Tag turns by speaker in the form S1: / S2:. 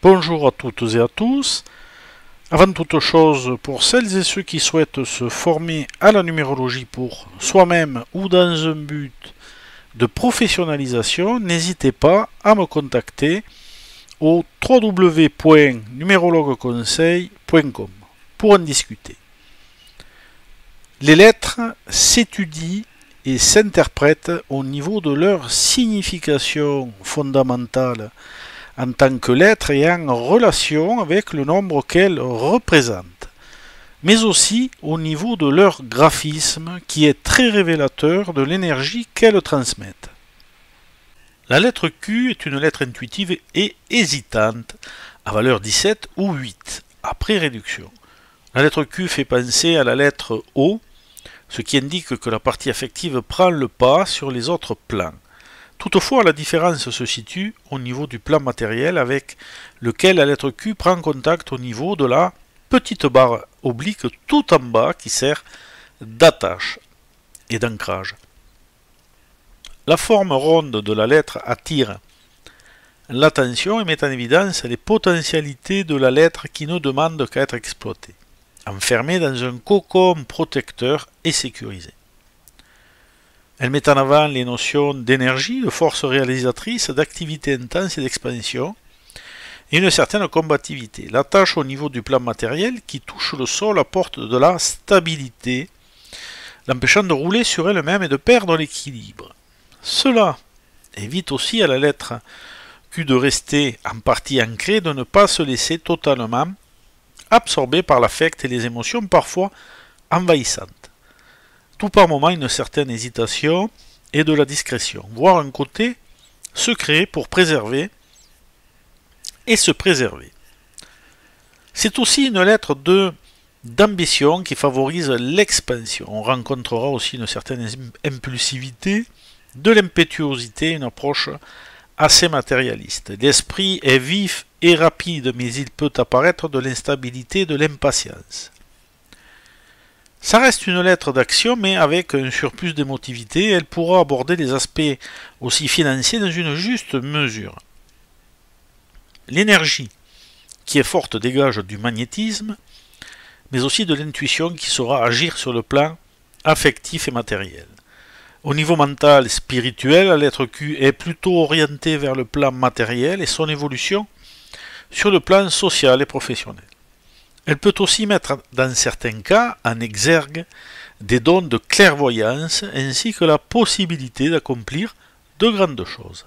S1: Bonjour à toutes et à tous. Avant toute chose, pour celles et ceux qui souhaitent se former à la numérologie pour soi-même ou dans un but de professionnalisation, n'hésitez pas à me contacter au www.numérologueconseil.com pour en discuter. Les lettres s'étudient et s'interprètent au niveau de leur signification fondamentale en tant que lettres ayant relation avec le nombre qu'elles représentent, mais aussi au niveau de leur graphisme qui est très révélateur de l'énergie qu'elles transmettent. La lettre Q est une lettre intuitive et hésitante, à valeur 17 ou 8, après réduction. La lettre Q fait penser à la lettre O, ce qui indique que la partie affective prend le pas sur les autres plans. Toutefois, la différence se situe au niveau du plan matériel avec lequel la lettre Q prend contact au niveau de la petite barre oblique tout en bas qui sert d'attache et d'ancrage. La forme ronde de la lettre attire l'attention et met en évidence les potentialités de la lettre qui ne demandent qu'à être exploitées, enfermée dans un cocon protecteur et sécurisé. Elle met en avant les notions d'énergie, de force réalisatrice, d'activité intense et d'expansion, et une certaine combativité. La tâche au niveau du plan matériel qui touche le sol apporte de la stabilité, l'empêchant de rouler sur elle-même et de perdre l'équilibre. Cela évite aussi à la lettre Q de rester en partie ancrée, de ne pas se laisser totalement absorber par l'affect et les émotions parfois envahissantes. Tout par moment une certaine hésitation et de la discrétion, voire un côté secret pour préserver et se préserver. C'est aussi une lettre d'ambition qui favorise l'expansion. On rencontrera aussi une certaine impulsivité, de l'impétuosité, une approche assez matérialiste. L'esprit est vif et rapide, mais il peut apparaître de l'instabilité et de l'impatience. Ça reste une lettre d'action, mais avec un surplus d'émotivité, elle pourra aborder les aspects aussi financiers dans une juste mesure. L'énergie qui est forte dégage du magnétisme, mais aussi de l'intuition qui saura agir sur le plan affectif et matériel. Au niveau mental et spirituel, la lettre Q est plutôt orientée vers le plan matériel et son évolution sur le plan social et professionnel. Elle peut aussi mettre dans certains cas en exergue des dons de clairvoyance ainsi que la possibilité d'accomplir de grandes choses.